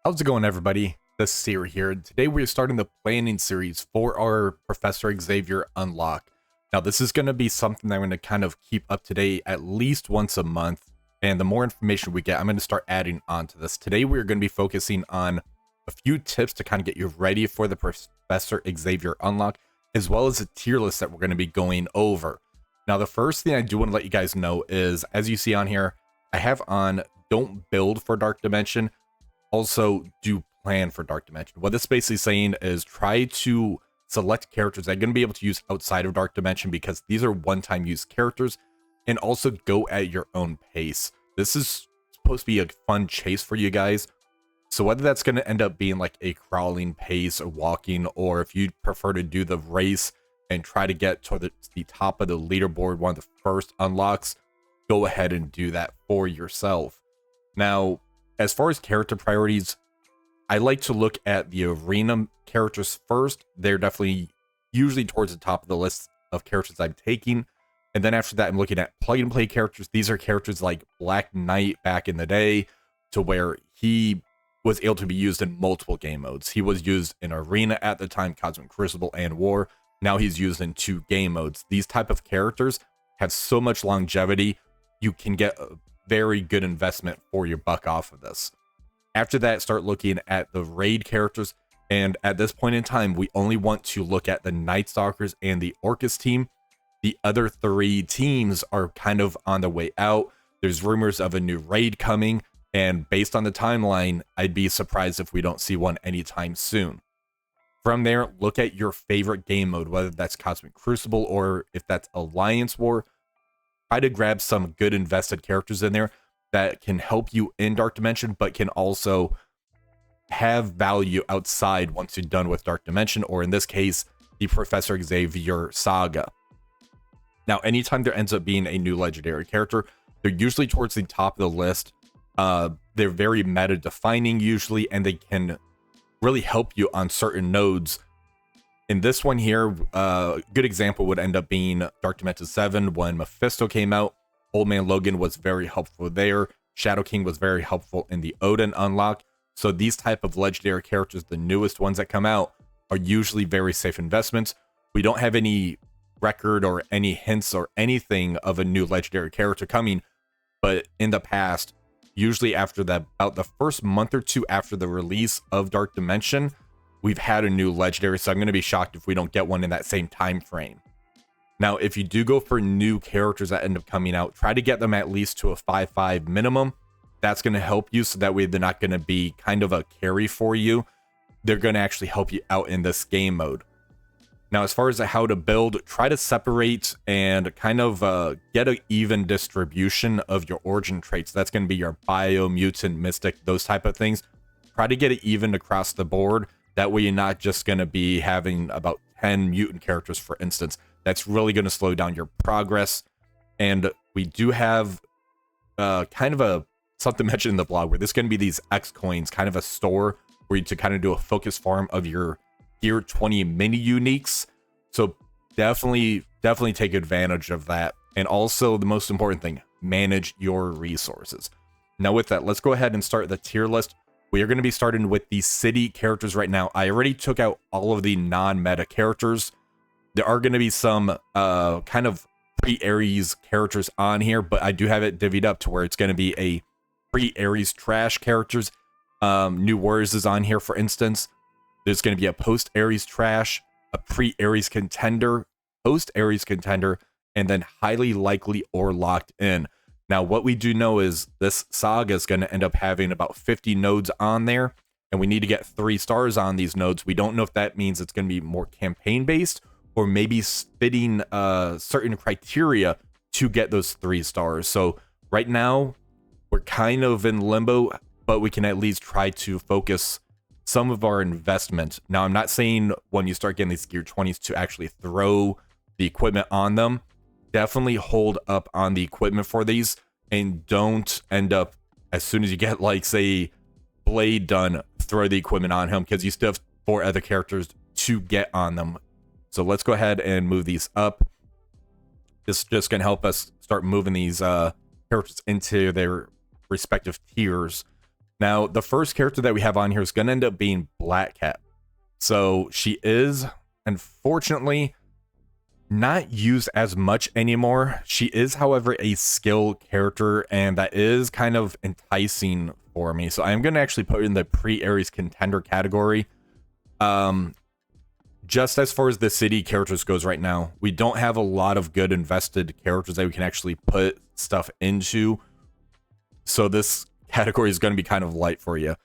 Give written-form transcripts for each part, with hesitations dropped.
How's it going, everybody? This is Xavier here. Today we're starting the planning series for our Professor Xavier unlock. Now, this is going to be something that I'm going to kind of keep up to date at least once a month. And the more information we get, I'm going to start adding on to this. Today we're going to be focusing on a few tips to kind of get you ready for the Professor Xavier unlock, as well as a tier list that we're going to be going over. Now, the first thing I do want to let you guys know is, as you see on here, I have on don't build for Dark Dimension. Also, do plan for Dark Dimension. What this basically saying is try to select characters that are going to be able to use outside of Dark Dimension, because these are one-time use characters, and also go at your own pace. This is supposed to be a fun chase for you guys. So whether that's going to end up being like a crawling pace or walking, or if you prefer to do the race and try to get to the top of the leaderboard, one of the first unlocks, go ahead and do that for yourself. Now, as far as character priorities, I like to look at the arena characters first. They're definitely usually towards the top of the list of characters I'm taking. And then after that, I'm looking at plug and play characters. These are characters like Black Knight back in the day, to where he was able to be used in multiple game modes. He was used in Arena at the time, Cosmic Crucible, and War. Now he's used in 2 game modes. These type of characters have so much longevity. You can get a very good investment for your buck off of this. After that, start looking at the raid characters. And at this point in time, we only want to look at the Night Stalkers and the Orcus team. The other 3 teams are kind of on the way out. There's rumors of a new raid coming, and based on the timeline, I'd be surprised if we don't see one anytime soon. From there, look at your favorite game mode, whether that's Cosmic Crucible or if that's Alliance War. Try to grab some good invested characters in there that can help you in Dark Dimension, but can also have value outside once you're done with Dark Dimension, or in this case, the Professor Xavier Saga. Now, anytime there ends up being a new legendary character, they're usually towards the top of the list. They're very meta defining usually, and they can really help you on certain nodes. In this one here, a good example would end up being Dark Dimension 7 when Mephisto came out. Old Man Logan was very helpful there. Shadow King was very helpful in the Odin unlock. So these type of legendary characters, the newest ones that come out, are usually very safe investments. We don't have any record or any hints or anything of a new legendary character coming, but in the past, usually after that, about the first month or 2 after the release of Dark Dimension, we've had a new legendary, so I'm going to be shocked if we don't get one in that same time frame. Now, if you do go for new characters that end up coming out, try to get them at least to a 5/5 minimum. That's going to help you, so that way they're not going to be kind of a carry for you. They're going to actually help you out in this game mode. Now, as far as how to build, try to separate and kind of get an even distribution of your origin traits. That's going to be your bio, mutant, mystic, those type of things. Try to get it even across the board. That way you're not just going to be having about 10 mutant characters, for instance. That's really going to slow down your progress. And we do have kind of something mentioned in the blog where there's going to be these X coins, kind of a store where you to kind of do a focus farm of your Gear 20 mini uniques. So definitely take advantage of that. And also, the most important thing, manage your resources. Now with that, let's go ahead and start the tier list. We are going to be starting with the city characters right now. I already took out all of the non-meta characters. There are going to be some kind of pre-Ares characters on here, but I do have it divvied up to where it's going to be a pre-Ares trash characters. New Warriors is on here, for instance. There's going to be a post-Ares trash, a pre-Ares contender, post-Ares contender, and then highly likely or locked in. Now, what we do know is this Saga is going to end up having about 50 nodes on there, and we need to get 3 stars on these nodes. We don't know if that means it's going to be more campaign-based, or maybe fitting certain criteria to get those 3 stars. So right now, we're kind of in limbo, but we can at least try to focus some of our investment. Now, I'm not saying when you start getting these Gear 20s to actually throw the equipment on them. Definitely hold up on the equipment for these, and don't end up, as soon as you get, like, say, Blade done, throw the equipment on him, because you still have 4 other characters to get on them. So let's go ahead and move these up. This is just going to help us start moving these characters into their respective tiers. Now, the first character that we have on here is going to end up being Black Cat. So she is, unfortunately, not used as much anymore. She is, however, a skill character, and that is kind of enticing for me. So I'm going to actually put her in the pre-Aries contender category. Just as far as the city characters goes right now, we don't have a lot of good invested characters that we can actually put stuff into. So this category is going to be kind of light for you.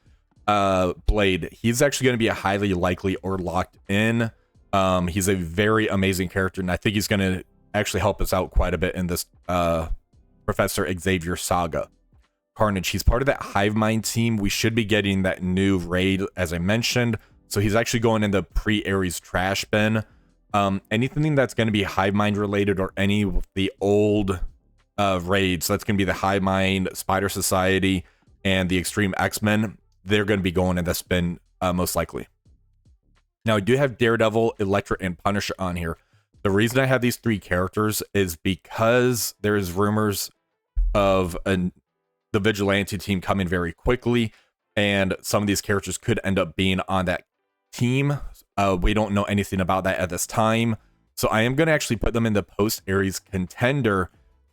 Blade, he's actually going to be a highly likely or locked in. He's a very amazing character, and I think he's going to actually help us out quite a bit in this Professor Xavier saga. Carnage, he's part of that Hive Mind team. We should be getting that new raid, as I mentioned. So he's actually going in the pre-Aries trash bin. Anything that's going to be Hive Mind related or any of the old raids, so that's going to be the Hive Mind, Spider Society, and the Extreme X-Men, they're going to be going in this bin most likely. Now, I do have Daredevil, Elektra, and Punisher on here. The reason I have these three characters is because there's rumors of the Vigilante team coming very quickly, and some of these characters could end up being on that team. We don't know anything about that at this time, so I am going to actually put them in the post-Aries contender,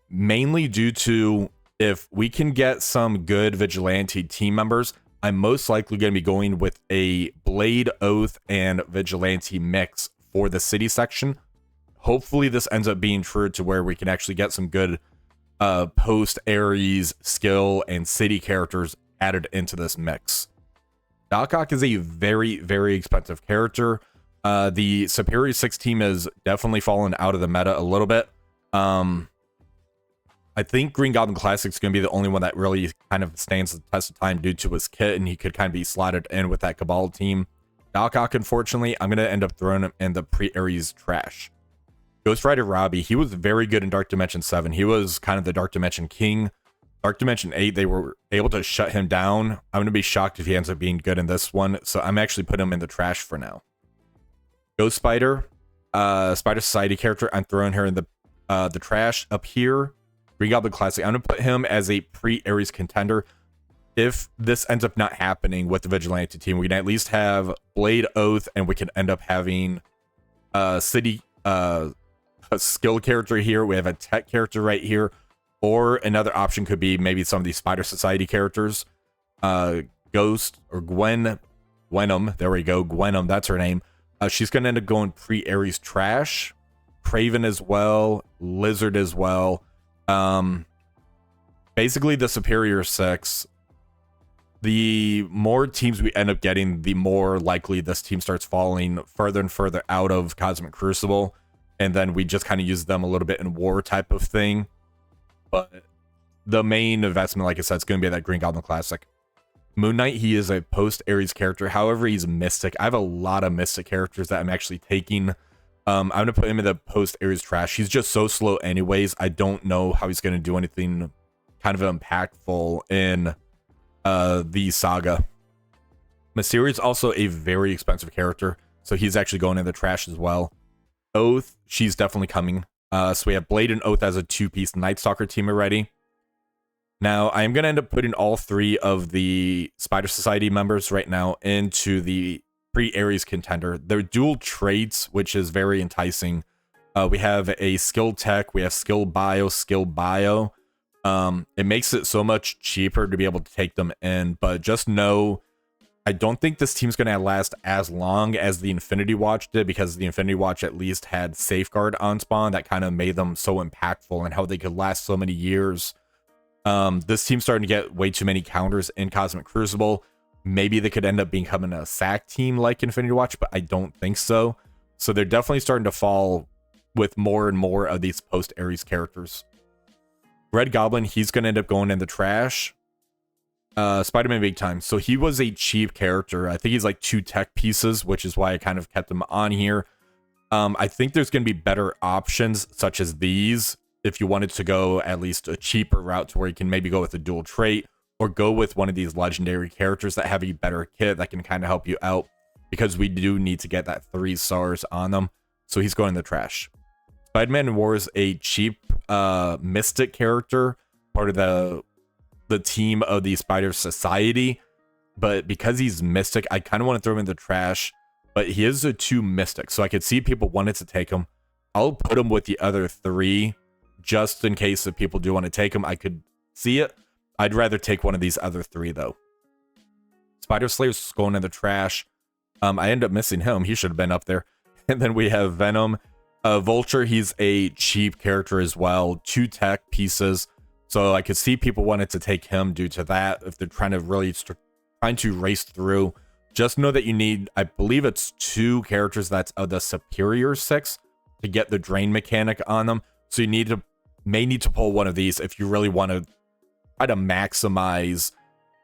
mainly due to if we can get some good Vigilante team members, I'm most likely going to be going with a Blade, Oath, and Vigilante mix for the city section. Hopefully this ends up being true to where we can actually get some good post-Aries skill and city characters added into this mix. Doc Ock is a very, very expensive character. The Superior 6 team has definitely fallen out of the meta a little bit. I think Green Goblin Classic is going to be the only one that really kind of stands the test of time due to his kit, and he could kind of be slotted in with that Cabal team. Doc Ock, unfortunately, I'm going to end up throwing him in the pre-Aries trash. Ghost Rider Robbie, he was very good in Dark Dimension 7. He was kind of the Dark Dimension king. Dark Dimension 8, they were able to shut him down. I'm going to be shocked if he ends up being good in this one, so I'm actually putting him in the trash for now. Ghost Spider, Spider Society character, I'm throwing her in the trash. Up here, Green Goblin Classic, I'm going to put him as a pre-Aries contender. If this ends up not happening with the Vigilante team, we can at least have Blade, Oath, and we can end up having city, a skill character here. We have a tech character right here. Or another option could be maybe some of these Spider Society characters. Ghost or Gwenum. There we go. Gwenum, that's her name. She's going to end up going pre-Aries trash. Craven as well. Lizard as well. Basically, the Superior 6. The more teams we end up getting, the more likely this team starts falling further and further out of Cosmic Crucible. And then we just kind of use them a little bit in war type of thing. But the main investment, like I said, is going to be that Green Goblin Classic. Moon Knight, he is a post-Aries character. However, he's Mystic. I have a lot of Mystic characters that I'm actually taking. I'm going to put him in the post-Aries trash. He's just so slow anyways. I don't know how he's going to do anything kind of impactful in the Saga. Mysterio is also a very expensive character, so he's actually going in the trash as well. Oath, she's definitely coming. So we have Blade and Oath as a two-piece Night Stalker team already. Now, I am going to end up putting all three of the Spider Society members right now into the pre-Aries contender. They're dual traits, which is very enticing. We have a skill tech, we have skill bio. It makes it so much cheaper to be able to take them in, but just know I don't think this team's going to last as long as the Infinity Watch did, because the Infinity Watch at least had Safeguard on spawn that kind of made them so impactful and how they could last so many years. This team's starting to get way too many counters in Cosmic Crucible. Maybe they could end up becoming a sack team like Infinity Watch, but I don't think so. So they're definitely starting to fall with more and more of these post-Aries characters. Red Goblin, he's going to end up going in the trash. Spider-Man Big Time. So he was a cheap character. I think he's like 2 tech pieces, which is why I kind of kept him on here. I think there's going to be better options such as these if you wanted to go at least a cheaper route to where you can maybe go with a dual trait or go with one of these legendary characters that have a better kit that can kind of help you out, because we do need to get that 3 stars on them. So he's going in the trash. Spider-Man War is a cheap Mystic character, part of the team of the Spider Society. but because he's Mystic, I kind of want to throw him in the trash. But he is a 2 Mystic, so I could see people wanted to take him. I'll put him with the other 3, just in case if people do want to take him. I could see it. I'd rather take one of these other 3, though. Spider Slayer's going in the trash. I end up missing him. He should have been up there. And then we have Venom. Vulture, he's a cheap character as well. 2 tech pieces. So I could see people wanted to take him due to that. If they're trying to really trying to race through. Just know that you need, I believe it's 2 characters that's of the superior 6 to get the drain mechanic on them. So you may need to pull one of these if you really want to try to maximize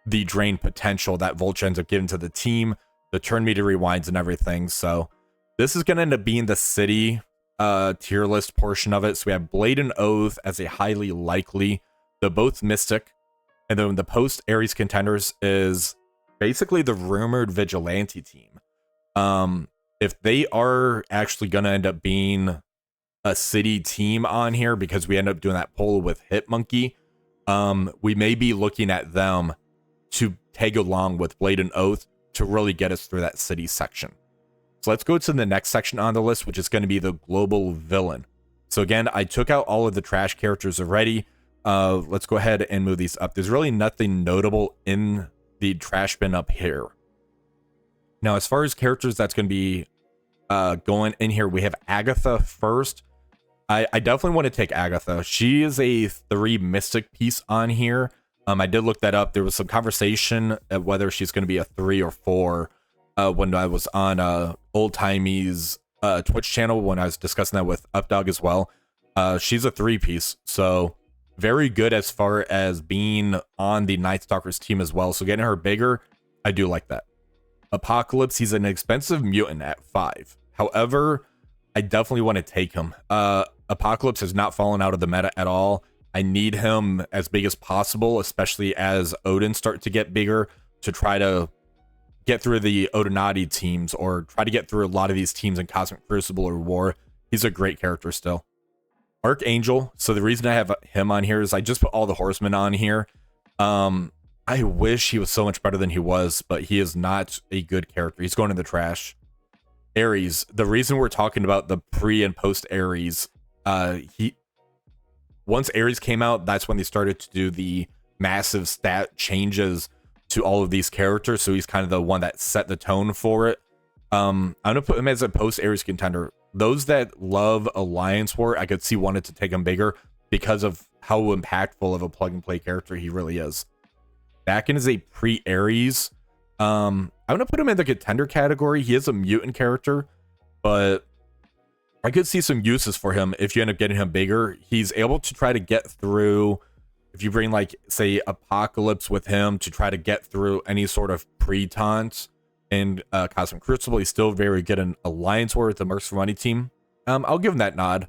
the drain potential that Vulture ends up giving to the team, the turn meter rewinds and everything. So this is going to end up being the city tier list portion of it. So we have Blade and Oath as a highly likely. They're both Mystic. And then the post Ares contenders is basically the rumored vigilante team. If they are actually going to end up being a city team on here, because we end up doing that poll with Hitmonkey, we may be looking at them to tag along with Blade and Oath to really get us through that city section. So let's go to the next section on the list, which is going to be the global villain. So again, I took out all of the trash characters already. Let's go ahead and move these up. There's really nothing notable in the trash bin up here. Now, as far as characters that's going to be going in here, we have Agatha first. I definitely want to take Agatha. She is a 3 Mystic piece on here. I did look that up. There was some conversation of whether she's going to be a 3 or 4 when I was on Old Timey's Twitch channel when I was discussing that with Updog as well. She's a 3 piece, so very good as far as being on the Night Stalkers team as well. So getting her bigger, I do like that. Apocalypse, he's an expensive mutant at 5. However, I definitely want to take him. Apocalypse has not fallen out of the meta at all. I need him as big as possible, especially as Odin start to get bigger, to try to get through the Odinati teams or try to get through a lot of these teams in Cosmic Crucible or War. He's a great character still. Archangel, so the reason I have him on here is I just put all the horsemen on here. I wish he was so much better than he was, but he is not a good character. He's going in the trash. Ares, the reason we're talking about the pre and post Ares, once Ares came out, that's when they started to do the massive stat changes to all of these characters. So he's kind of the one that set the tone for it. I'm gonna put him as a post Ares contender. Those that love Alliance War, I could see wanted to take him bigger because of how impactful of a plug and play character he really is. Bakken is a pre Ares. I'm gonna put him in the contender category. He is a mutant character, but I could see some uses for him if you end up getting him bigger. He's able to try to get through, if you bring like say Apocalypse with him to try to get through any sort of pre-taunt and Cosmic Crucible. He's still very good in Alliance War with the Mercs for Money team. I'll give him that nod.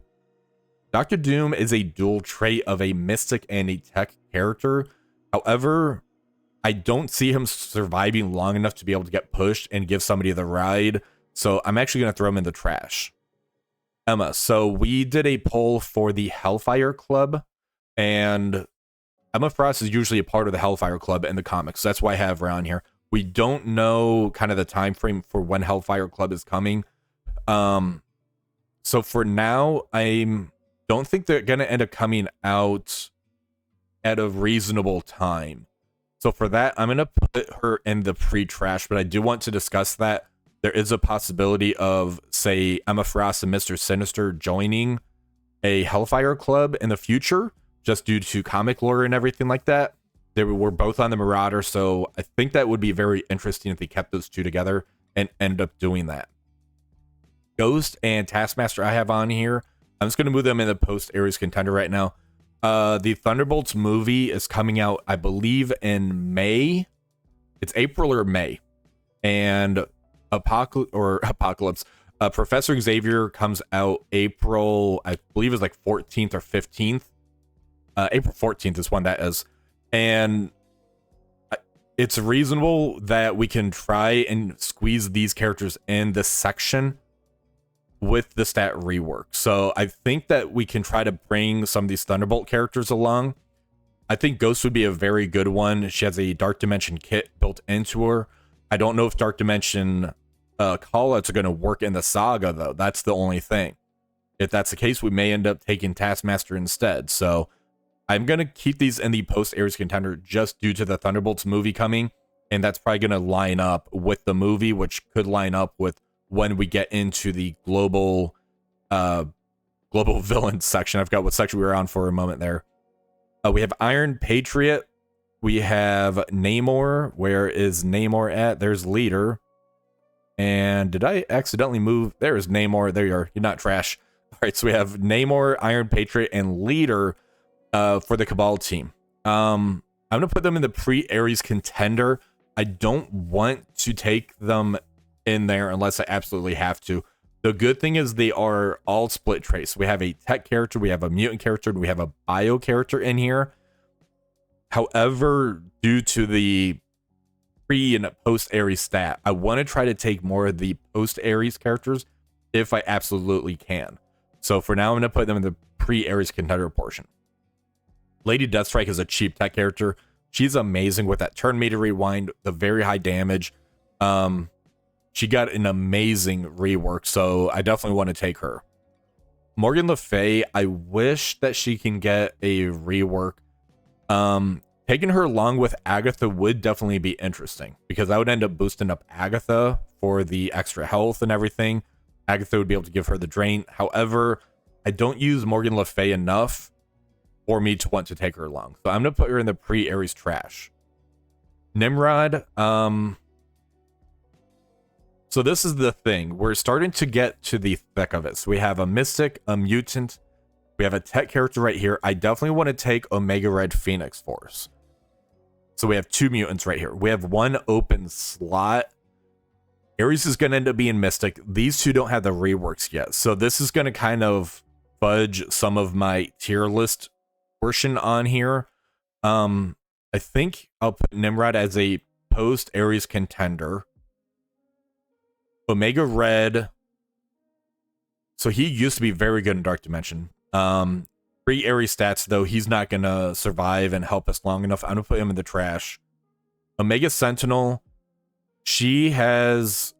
Dr. Doom is a dual trait of a Mystic and a Tech character. However, I don't see him surviving long enough to be able to get pushed and give somebody the ride. So I'm actually going to throw him in the trash. Emma, so we did a poll for the Hellfire Club, and Emma Frost is usually a part of the Hellfire Club in the comics. So that's why I have her on here. We don't know kind of the time frame for when Hellfire Club is coming. So for now, I don't think they're going to end up coming out at a reasonable time. So for that, I'm going to put her in the pre-trash, but I do want to discuss that. There is a possibility of, say, Emma Frost and Mr. Sinister joining a Hellfire Club in the future, just due to comic lore and everything like that. They were both on the Marauder, so I think that would be very interesting if they kept those two together and end up doing that. Ghost and Taskmaster I have on here. I'm just going to move them in the post-Ares contender right now. The Thunderbolts movie is coming out, I believe, in May. It's April or May. And Apocalypse. Professor Xavier comes out April, I believe it's like 14th or 15th. April 14th is when that is. And it's reasonable that we can try and squeeze these characters in this section with the stat rework. So I think that we can try to bring some of these Thunderbolt characters along. I think Ghost would be a very good one. She has a Dark Dimension kit built into her. I don't know if Dark Dimension callouts are going to work in the Saga, though. That's the only thing. If that's the case, we may end up taking Taskmaster instead. So I'm going to keep these in the post-Ares contender just due to the Thunderbolts movie coming. And that's probably going to line up with the movie, which could line up with when we get into the global villain section. I forgot what section we were on for a moment there. We have Iron Patriot. We have Namor. Where is Namor at? There's Leader. And did I accidentally move? There's Namor. There you are. You're not trash. All right, so we have Namor, Iron Patriot, and Leader for the Cabal team. I'm going to put them in the pre-Ares contender. I don't want to take them in there unless I absolutely have to. The good thing is they are all split traits. We have a tech character, we have a mutant character, and we have a bio character in here. However, due to the pre and post Ares stat, I want to try to take more of the post Ares characters if I absolutely can. So for now, I'm going to put them in the pre Ares contender portion. Lady Deathstrike is a cheap tech character. She's amazing with that turn meter rewind, the very high damage. She got an amazing rework, so I definitely want to take her. Morgan Le Fay, I wish that she can get a rework. Taking her along with Agatha would definitely be interesting, because I would end up boosting up Agatha for the extra health and everything. Agatha would be able to give her the drain. However, I don't use Morgan Le Fay enough for me to want to take her along. So I'm going to put her in the pre-Ares trash. Nimrod, so this is the thing. We're starting to get to the thick of it. So we have a Mystic, a Mutant. We have a tech character right here. I definitely want to take Omega Red Phoenix Force. So we have 2 mutants right here. We have 1 open slot. Ares is going to end up being Mystic. These 2 don't have the reworks yet. So this is going to kind of fudge some of my tier list portion on here. I think I'll put Nimrod as a post-Ares contender. Omega Red. So he used to be very good in Dark Dimension. Pre-Ares stats, though, he's not going to survive and help us long enough. I'm going to put him in the trash. Omega Sentinel. She has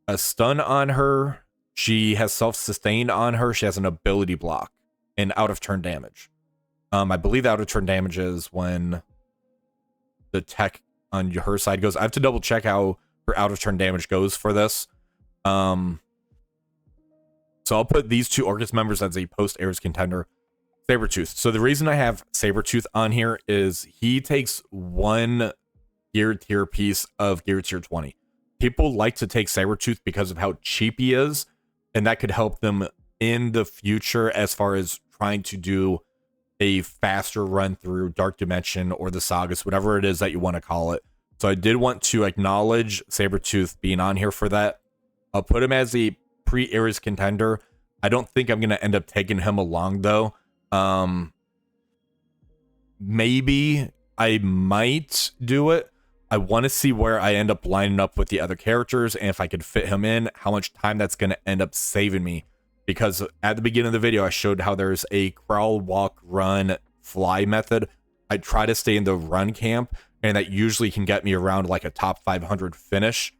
a stun on her. She has self-sustained on her. She has an ability block and out-of-turn damage. I believe the out-of-turn damage is when the tech on her side goes. I have to double-check how her out-of-turn damage goes for this. So I'll put these 2 Orcus members as a post-Ares contender. Sabretooth. So the reason I have Sabretooth on here is he takes 1 gear tier piece of gear tier 20. People like to take Sabretooth because of how cheap he is, and that could help them in the future as far as trying to do a faster run through Dark Dimension or the Sagas, whatever it is that you want to call it. So I did want to acknowledge Sabretooth being on here for that. I'll put him as a pre-Ares contender. I don't think I'm going to end up taking him along, though. Maybe I might do it. I want to see where I end up lining up with the other characters, and if I could fit him in, how much time that's going to end up saving me. Because at the beginning of the video, I showed how there's a crawl, walk, run, fly method. I try to stay in the run camp, and that usually can get me around like a top 500 finish.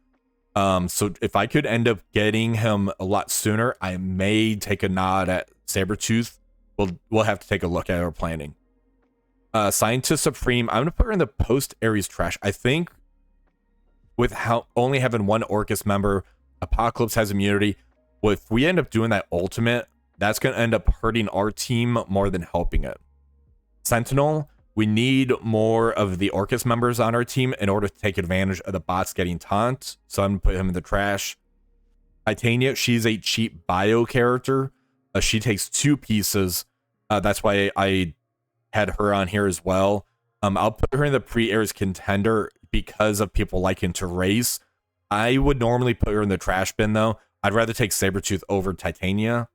So if I could end up getting him a lot sooner, I may take a nod at Sabretooth. We'll have to take a look at our planning. Scientist Supreme, I'm going to put her in the post-Ares trash. I think with how only having 1 Orcus member, Apocalypse has immunity. Well, if we end up doing that ultimate, that's going to end up hurting our team more than helping it. Sentinel, we need more of the Orcus members on our team in order to take advantage of the bots getting taunt. So I'm going to put him in the trash. Titania, she's a cheap bio character. She takes 2 pieces. That's why I had her on here as well. I'll put her in the pre-Ares contender because of people liking to race. I would normally put her in the trash bin, though. I'd rather take Sabretooth over Titania,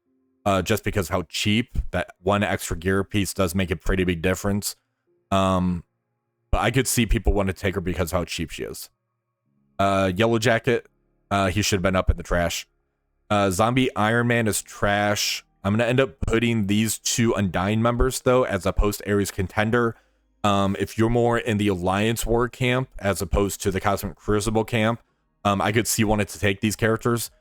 just because of how cheap that 1 extra gear piece does make a pretty big difference. But I could see people want to take her because of how cheap she is. Yellow Jacket, he should have been up in the trash. Zombie Iron Man is trash. I'm going to end up putting these 2 Undying members, though, as a post-Ares contender. If you're more in the Alliance War camp as opposed to the Cosmic Crucible camp, I could see wanting to take these characters.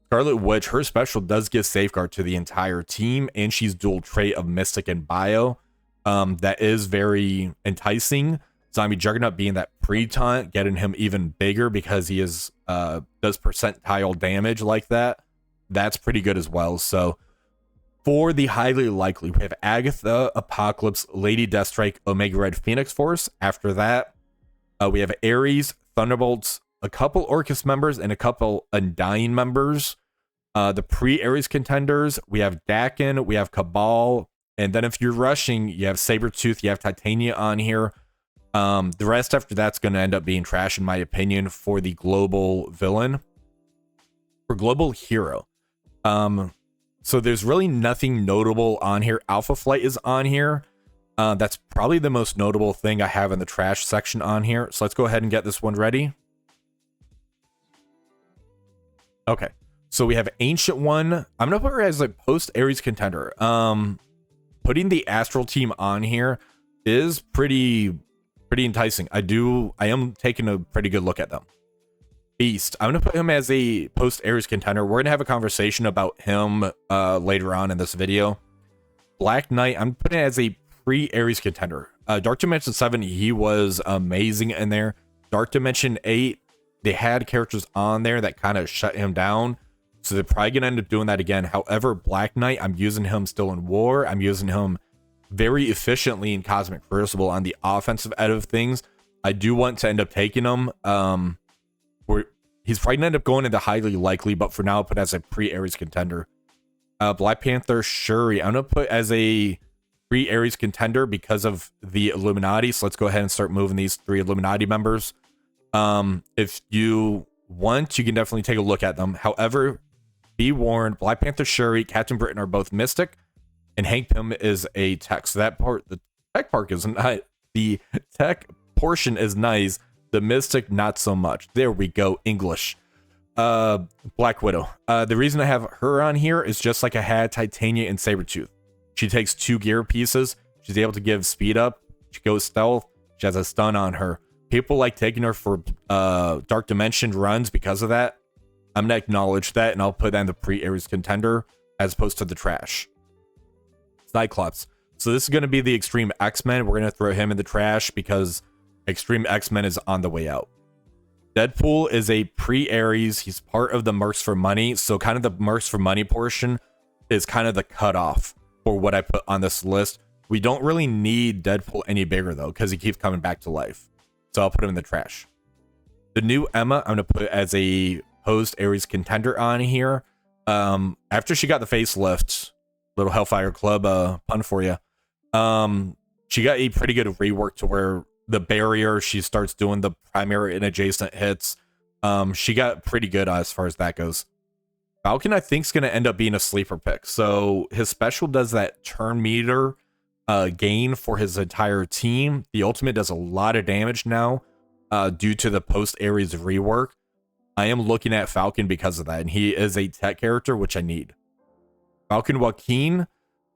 Scarlet Witch, her special does give Safeguard to the entire team, and she's dual trait of Mystic and Bio. That is very enticing. Zombie Juggernaut being that pre-taunt, getting him even bigger because he is does percentile damage like that. That's pretty good as well. So for the highly likely, we have Agatha, Apocalypse, Lady Deathstrike, Omega Red, Phoenix Force. After that, we have Ares, Thunderbolts, a couple Orcus members, and a couple Undying members. The pre-Ares contenders, we have Dakin, we have Cabal, and then if you're rushing, you have Sabretooth, you have Titania on here. The rest after that's going to end up being trash, in my opinion, for the global villain. For global hero, so there's really nothing notable on here. Alpha Flight is on here. That's probably the most notable thing I have in the trash section on here. So let's go ahead and get this one ready. Okay, so we have Ancient One. I'm gonna put her as a post-Ares contender. Putting the Astral team on here is pretty enticing. I am taking a pretty good look at them. Beast, I'm gonna put him as a post-Ares contender. We're gonna have a conversation about him later on in this video. Black Knight, I'm putting it as a pre-Ares contender. Dark Dimension 7, he was amazing in there. Dark Dimension 8, they had characters on there that kind of shut him down, so they're probably gonna end up doing that again. However, Black Knight, I'm using him still in War. I'm using him very efficiently in Cosmic Crucible on the offensive end of things. I do want to end up taking him. He's probably going to end up going into highly likely, but for now, I'll put as a pre-Ares contender. Black Panther Shuri, I'm going to put as a pre-Ares contender because of the Illuminati. So let's go ahead and start moving these 3 Illuminati members. If you want, you can definitely take a look at them. However, be warned, Black Panther Shuri, Captain Britain are both Mystic, and Hank Pym is a tech. So that part, the tech part is not, the tech portion is nice. The Mystic, not so much. There we go, English. Black Widow. The reason I have her on here is just like I had Titania and Sabretooth. She takes 2 gear pieces. She's able to give speed up. She goes stealth. She has a stun on her. People like taking her for Dark Dimension runs because of that. I'm going to acknowledge that, and I'll put that in the pre-Ares contender as opposed to the trash. Cyclops. So this is going to be the Extreme X-Men. We're going to throw him in the trash because Extreme X-Men is on the way out. Deadpool is a pre-Ares. He's part of the Mercs for Money. So kind of the Mercs for Money portion is kind of the cutoff for what I put on this list. We don't really need Deadpool any bigger, though, because he keeps coming back to life. So I'll put him in the trash. The new Emma, I'm going to put as a post-Ares contender on here. After she got the facelift, little Hellfire Club pun for you, she got a pretty good rework to where the barrier, she starts doing the primary and adjacent hits. She got pretty good as far as that goes. Falcon, I think, is going to end up being a sleeper pick. So his special does that turn meter gain for his entire team. The ultimate does a lot of damage now due to the post-Ares rework. I am looking at Falcon because of that, and he is a tech character, which I need. Falcon Joaquin,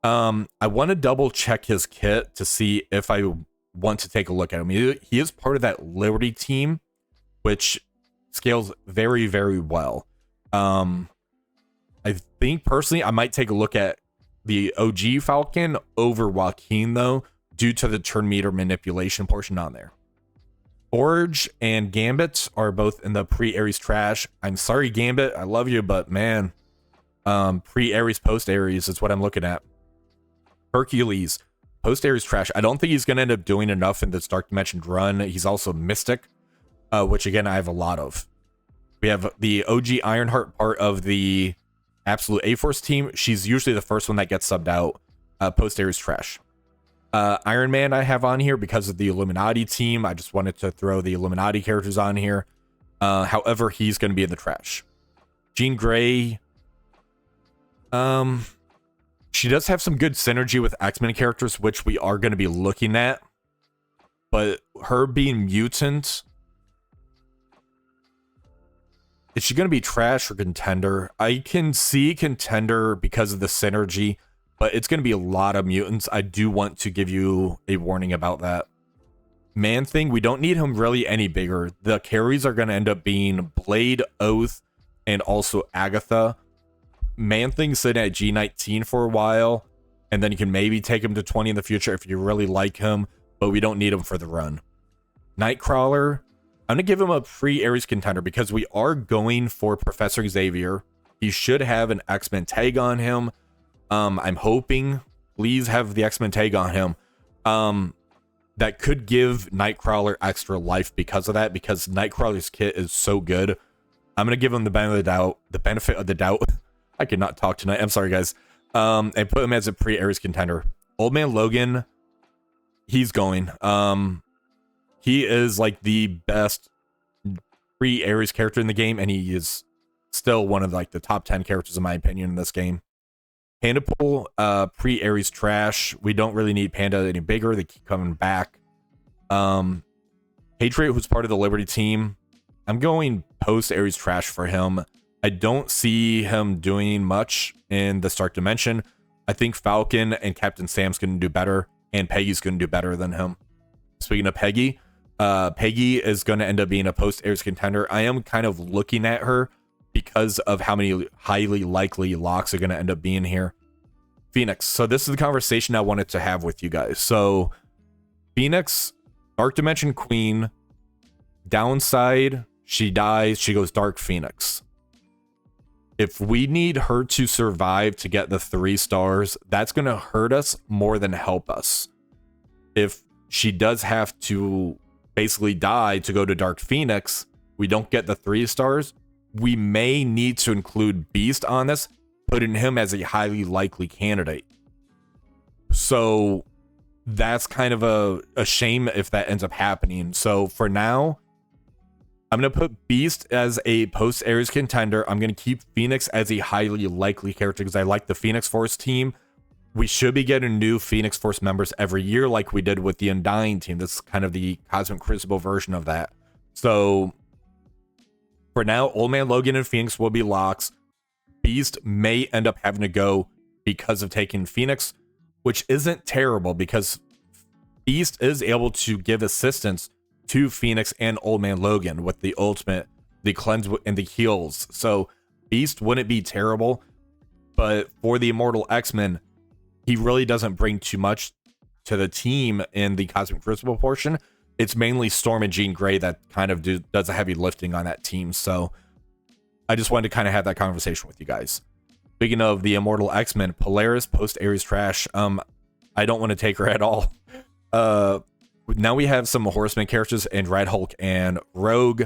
I want to double check his kit to see if I want to take a look at him. He is part of that Liberty team, which scales very, very well. I think personally I might take a look at the OG Falcon over Joaquin, though, due to the turn meter manipulation portion on there. Forge and Gambit are both in the pre-Ares trash. I'm sorry, Gambit, I love you, but man, pre-Ares, post-Ares is what I'm looking at. Hercules, post-Ares trash. I don't think he's going to end up doing enough in this Dark Dimension run. He's also Mystic, which again, I have a lot of. We have the OG Ironheart part of the Absolute A-Force team. She's usually the first one that gets subbed out. Post-Ares trash. Iron Man I have on here because of the Illuminati team. I just wanted to throw the Illuminati characters on here. However, he's going to be in the trash. Jean Grey. She does have some good synergy with X-Men characters, which we are going to be looking at. But her being mutant, is she going to be trash or contender? I can see contender because of the synergy, but it's going to be a lot of mutants. I do want to give you a warning about that. Man-Thing, we don't need him really any bigger. The carries are going to end up being Blade, Oath, and also Agatha. Man-Thing sitting at G19 for a while, and then you can maybe take him to 20 in the future if you really like him, but we don't need him for the run. Nightcrawler, I'm going to give him a pre-Ares contender because we are going for Professor Xavier. He should have an X-Men tag on him. I'm hoping, please have the X-Men tag on him. That could give Nightcrawler extra life because of that, because Nightcrawler's kit is so good. I'm going to give him the benefit of the doubt. I cannot talk tonight. I'm sorry, guys. And put him as a pre-Ares contender. Old Man Logan, he's going. He is like the best pre-Ares character in the game, and he is still one of like the top 10 characters in my opinion in this game. Panda Pool, pre-Ares trash. We don't really need Panda any bigger. They keep coming back. Patriot, who's part of the Liberty team, I'm going post-Ares trash for him. I don't see him doing much in the Stark Dimension. I think Falcon and Captain Sam's going to do better, and Peggy's going to do better than him. Speaking of Peggy, Peggy is going to end up being a post-Ares contender. I am kind of looking at her because of how many highly likely locks are going to end up being here. Phoenix. So this is the conversation I wanted to have with you guys. So Phoenix, Dark Dimension Queen, downside, she dies, she goes Dark Phoenix. If we need her to survive to get the 3 stars, that's going to hurt us more than help us. If she does have to basically die to go to Dark Phoenix, we don't get the 3 stars, we may need to include Beast on this, putting him as a highly likely candidate. So that's kind of a shame if that ends up happening. So for now, I'm going to put Beast as a post-Ares contender. I'm going to keep Phoenix as a highly likely character because I like the Phoenix Force team. We should be getting new Phoenix Force members every year like we did with the Undying team. This is kind of the Cosmic Crucible version of that. So for now, Old Man Logan and Phoenix will be locks. Beast may end up having to go because of taking Phoenix, which isn't terrible because Beast is able to give assistance to Phoenix and Old Man Logan with the ultimate, the cleanse, and the heals. So Beast wouldn't be terrible, but for the Immortal X-Men, he really doesn't bring too much to the team in the Cosmic Crucible portion. It's mainly Storm and Jean Grey that kind of does a heavy lifting on that team. So I just wanted to kind of have that conversation with you guys. Speaking of the Immortal X-Men, Polaris post-Ares trash. I don't want to take her at all. Now we have some Horseman characters in Red Hulk and Rogue.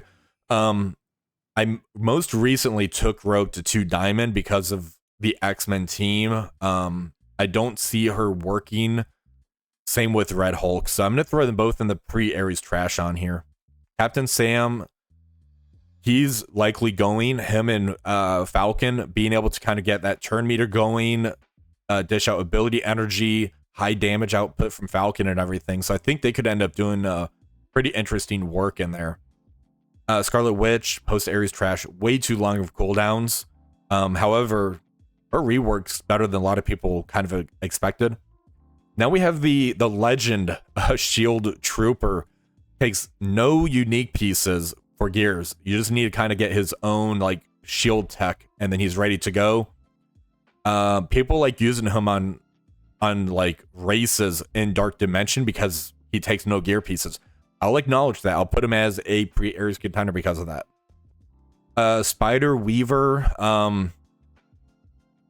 I most recently took Rogue to 2 Diamond because of the X-Men team. I don't see her working. Same with Red Hulk. So I'm going to throw them both in the pre-Ares trash on here. Captain Sam, he's likely going. Him and Falcon being able to kind of get that turn meter going, dish out ability energy, high damage output from Falcon and everything. So I think they could end up doing pretty interesting work in there. Scarlet Witch, post-Ares trash, way too long of cooldowns. However, her rework's better than a lot of people kind of expected. Now we have the legend Shield Trooper. Takes no unique pieces for gears. You just need to kind of get his own like shield tech, and then he's ready to go. People like using him on like races in Dark Dimension because he takes no gear pieces. I'll acknowledge that. I'll put him as a pre-Ares contender because of that. Spider Weaver.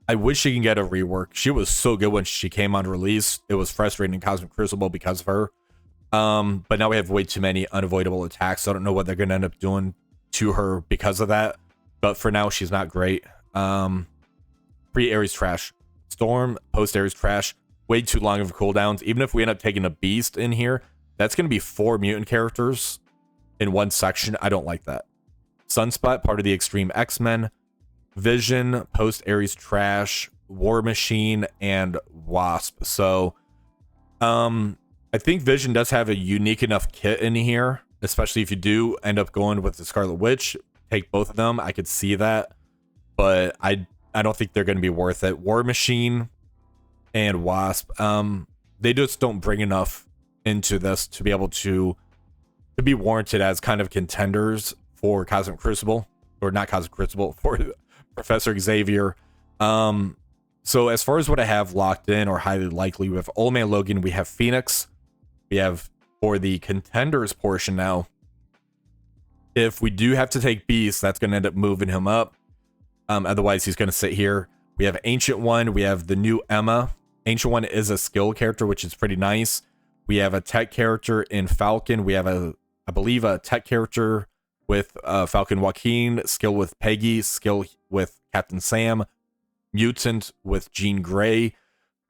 I wish she can get a rework. She was so good when she came on release. It was frustrating in Cosmic Crucible because of her. But now we have way too many unavoidable attacks. So I don't know what they're going to end up doing to her because of that. But for now, she's not great. Pre-Ares trash. Storm, post-Ares trash. Way too long of cooldowns. Even if we end up taking a Beast in here, that's going to be 4 mutant characters in one section. I don't like that. Sunspot, part of the Extreme X-Men. Vision, post-Ares trash, War Machine, and Wasp. So, I think Vision does have a unique enough kit in here, especially if you do end up going with the Scarlet Witch. Take both of them. I could see that, but I don't think they're going to be worth it. War Machine and Wasp, they just don't bring enough into this to be able to to be warranted as kind of contenders for Cosmic Crucible, or not Cosmic Crucible, for Professor Xavier. So as far as what I have locked in or highly likely, we have Old Man Logan, we have Phoenix, we have for the contenders portion now. If we do have to take Beast, that's going to end up moving him up. Otherwise, he's going to sit here. We have Ancient One. We have the new Emma. Ancient One is a skill character, which is pretty nice. We have a tech character in Falcon. We have I believe, a tech character with Falcon Joaquin, skill with Peggy, skill with Captain Sam, Mutant with Jean Grey.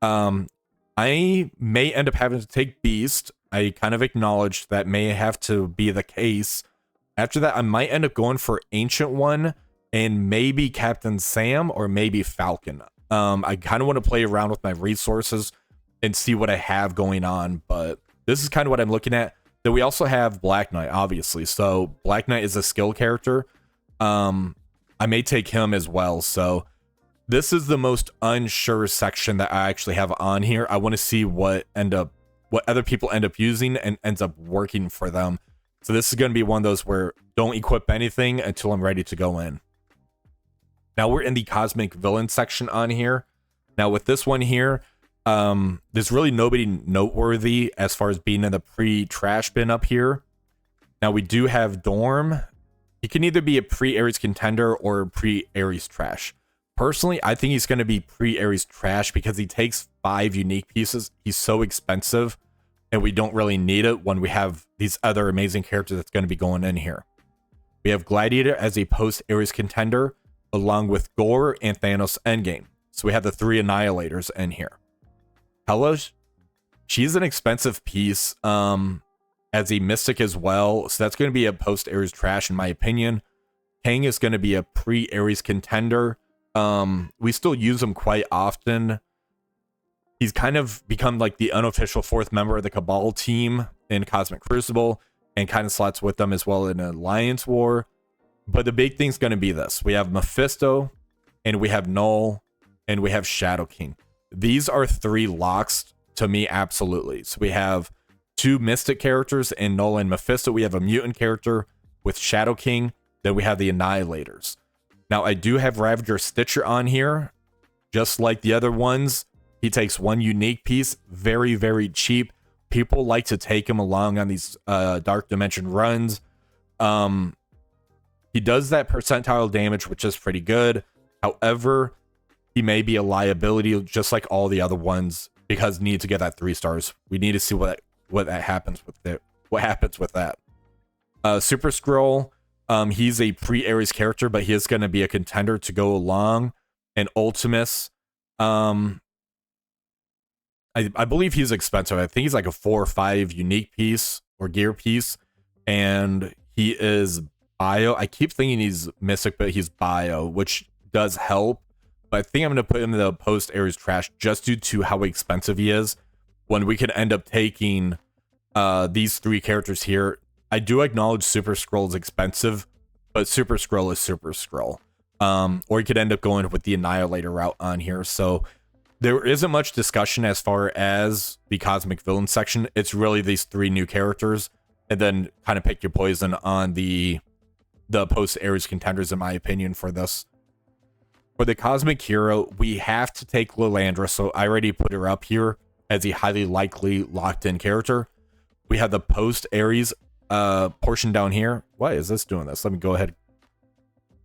I may end up having to take Beast. I kind of acknowledge that may have to be the case. After that, I might end up going for Ancient One and maybe Captain Sam or maybe Falcon. I kind of want to play around with my resources and see what I have going on, but this is kind of what I'm looking at. Then we also have Black Knight, obviously. So Black Knight is a skill character. I may take him as well. So this is the most unsure section that I actually have on here. I want to see what other people end up using and ends up working for them. So this is going to be one of those where don't equip anything until I'm ready to go in. Now we're in the Cosmic Villain section on here. Now with this one here, there's really nobody noteworthy as far as being in the pre-trash bin up here. Now we do have Dorm. He can either be a pre-Ares contender or pre-Ares trash. Personally, I think he's going to be pre-Ares trash because he takes 5 unique pieces. He's so expensive, and we don't really need it when we have these other amazing characters that's going to be going in here. We have Gladiator as a post-Ares contender, along with Gore and Thanos Endgame. So we have the 3 Annihilators in here. Hela, she's an expensive piece as a Mystic as well. So that's going to be a post-Ares trash in my opinion. Kang is going to be a pre-Ares contender. We still use him quite often. He's kind of become like the unofficial 4th member of the Cabal team in Cosmic Crucible and kind of slots with them as well in Alliance War. But the big thing's going to be this. We have Mephisto, and we have Null, and we have Shadow King. These are 3 locks to me, absolutely. So we have 2 Mystic characters in Null and Mephisto. We have a Mutant character with Shadow King. Then we have the Annihilators. Now, I do have Ravager Stitcher on here. Just like the other ones, he takes 1 unique piece. Very, very cheap. People like to take him along on these Dark Dimension runs. He does that percentile damage, which is pretty good. However, he may be a liability just like all the other ones because need to get that 3 stars. We need to see what that happens with it. What happens with that? Super Skrull, he's a pre-Ares character, but he is going to be a contender to go along. And Ultimus, I believe he's expensive. I think he's like a 4 or 5 unique piece or gear piece, and he is bio. I keep thinking he's Mystic, but he's bio, which does help. But I think I'm going to put him in the post-Ares trash just due to how expensive he is. When we could end up taking these 3 characters here, I do acknowledge Super Skrull is expensive, but Super Skrull is Super Skrull. Or you could end up going with the Annihilator route on here. So there isn't much discussion as far as the Cosmic Villain section. It's really these 3 new characters, and then kind of pick your poison on the post-Ares contenders, in my opinion, for this. For the Cosmic Hero, we have to take Lilandra, so I already put her up here as a highly likely locked-in character. We have the post-Ares portion down here. Why is this doing this? Let me go ahead.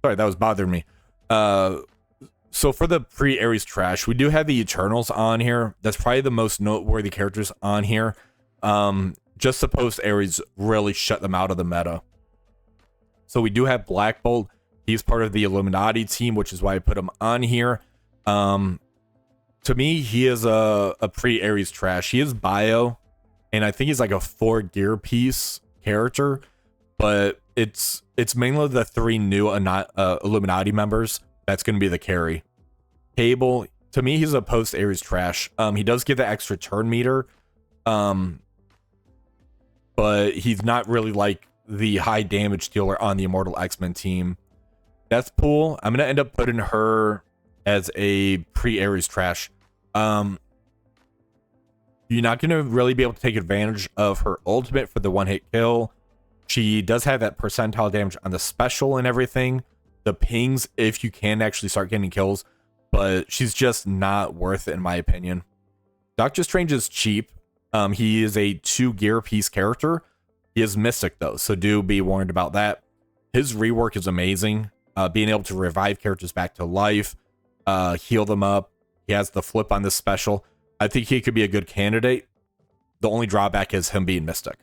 Sorry, that was bothering me. So for the pre-Ares trash, we do have the Eternals on here. That's probably the most noteworthy characters on here. Just the post-Ares really shut them out of the meta. So we do have Black Bolt. He's part of the Illuminati team, which is why I put him on here. To me, he is a pre-Ares trash. He is bio, and I think he's like a 4 gear piece character, but it's mainly the 3 new Illuminati members that's going to be the carry. Cable, to me, he's a post-Ares trash. He does give the extra turn meter, but he's not really like the high damage dealer on the Immortal X-Men team. Deathpool, I'm going to end up putting her as a pre-Ares trash. You're not going to really be able to take advantage of her ultimate for the 1-hit kill. She does have that percentile damage on the special and everything. The pings, if you can actually start getting kills, but she's just not worth it in my opinion. Doctor Strange is cheap. He is a 2 gear piece character. He is Mystic though, so do be warned about that. His rework is amazing. Being able to revive characters back to life, heal them up. He has the flip on this special. I think he could be a good candidate. The only drawback is him being Mystic.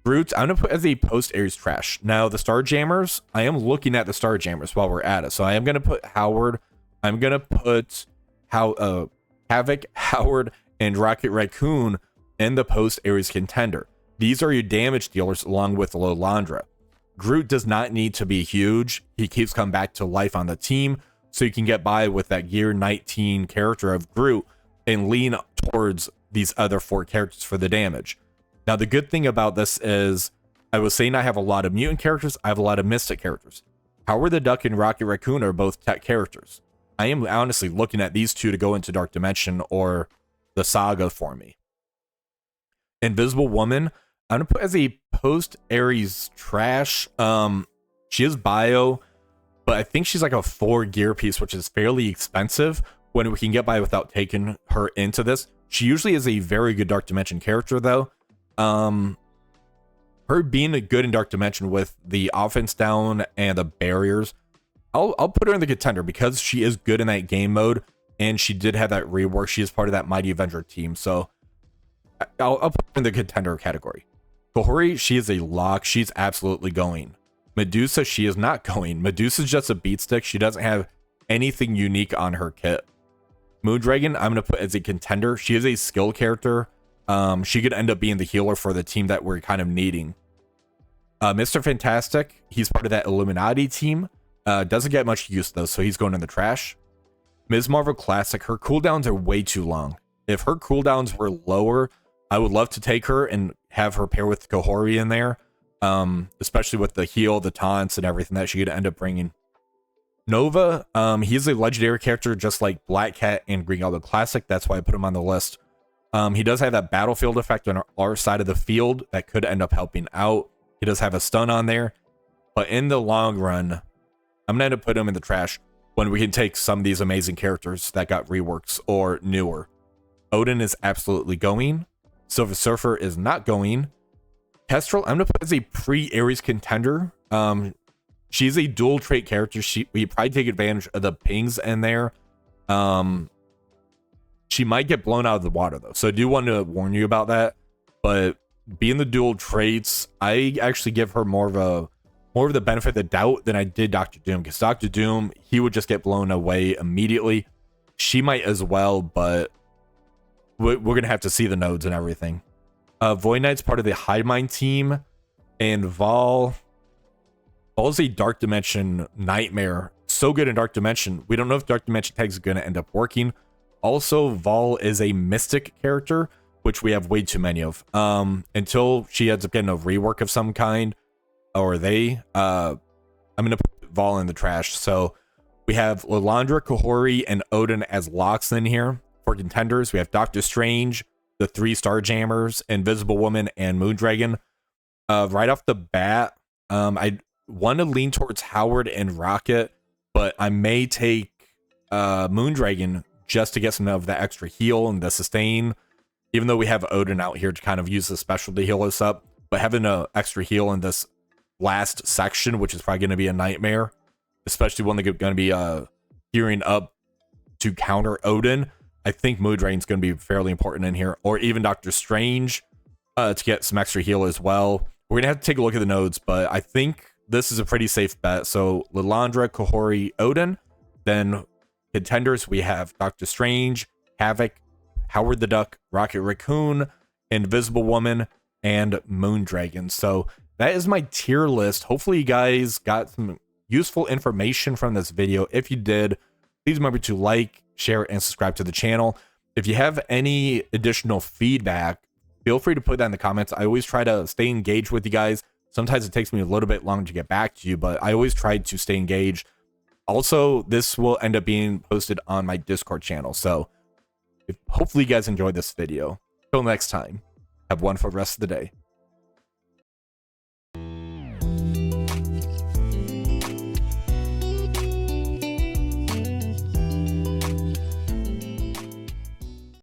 Groot, I'm going to put as a post-Ares trash. Now, the Starjammers, I am looking at the Starjammers while we're at it. So I am going to put Howard. I'm going to put Havoc, Howard, and Rocket Raccoon in the post-Ares contender. These are your damage dealers along with Lilandra. Groot does not need to be huge. He keeps coming back to life on the team, so you can get by with that Gear 19 character of Groot and lean towards these other 4 characters for the damage. Now, the good thing about this is, I was saying I have a lot of mutant characters, I have a lot of mystic characters. Howard the Duck and Rocket Raccoon are both tech characters. I am honestly looking at these two to go into Dark Dimension or the Saga for me. Invisible Woman, I'm going to put as a post-Ares trash. She is bio, but I think she's like a 4 gear piece, which is fairly expensive when we can get by without taking her into this. She usually is a very good Dark Dimension character, though. Her being a good in Dark Dimension with the offense down and the barriers, I'll put her in the contender because she is good in that game mode, and she did have that rework. She is part of that Mighty Avenger team, so I'll put her in the contender category. Kahori, she is a lock. She's absolutely going. Medusa, she is not going. Medusa's just a beat stick. She doesn't have anything unique on her kit. Moondragon, I'm going to put as a contender. She is a skill character. She could end up being the healer for the team that we're kind of needing. Mr. Fantastic, he's part of that Illuminati team. Doesn't get much use though, so he's going in the trash. Ms. Marvel Classic, her cooldowns are way too long. If her cooldowns were lower, I would love to take her and have her pair with Kahori in there. Especially with the heal, the taunts, and everything that she could end up bringing. Nova, he's a legendary character just like Black Cat and Green Goblin Classic. That's why I put him on the list. He does have that battlefield effect on our side of the field that could end up helping out. He does have a stun on there. But in the long run, I'm going to put him in the trash when we can take some of these amazing characters that got reworks or newer. Odin is absolutely going. Silver Surfer is not going. Kestrel, I'm going to put as a pre-Ares contender. She's a dual trait character. We probably take advantage of the pings in there. She might get blown out of the water though, so I do want to warn you about that. But being the dual traits, I actually give her more of the benefit of the doubt than I did Doctor Doom, because Doctor Doom, he would just get blown away immediately. She might as well, but we're gonna have to see the nodes and everything. Void Knight's part of the Hive Mind team, and Vol's a Dark Dimension nightmare. So good in Dark Dimension. We don't know if Dark Dimension tags are going to end up working. Also, Vol is a mystic character, which we have way too many of. Until she ends up getting a rework of some kind, or I'm going to put Vol in the trash. So we have Lilandra, Kahori, and Odin as locks in here. For contenders, we have Doctor Strange, the 3 Starjammers, Invisible Woman, and Moondragon. Right off the bat, I want to lean towards Howard and Rocket, but I may take Moondragon just to get some of the extra heal and the sustain, even though we have Odin out here to kind of use the special to heal us up. But having an extra heal in this last section, which is probably going to be a nightmare, especially when they're going to be gearing up to counter Odin, I think Moondragon's going to be fairly important in here, or even Doctor Strange to get some extra heal as well. We're going to have to take a look at the nodes, but I think this is a pretty safe bet. So Lilandra, Kahori, Odin. Then contenders, we have Doctor Strange, Havoc, Howard the Duck, Rocket Raccoon, Invisible Woman, and Moondragon. So that is my tier list. Hopefully you guys got some useful information from this video. If you did, please remember to like, share, and subscribe to the channel. If you have any additional feedback, feel free to put that in the comments. I always try to stay engaged with you guys. Sometimes it takes me a little bit longer to get back to you, but I always try to stay engaged. Also, this will end up being posted on my Discord channel. So hopefully you guys enjoyed this video. Till next time, have a wonderful rest of the day.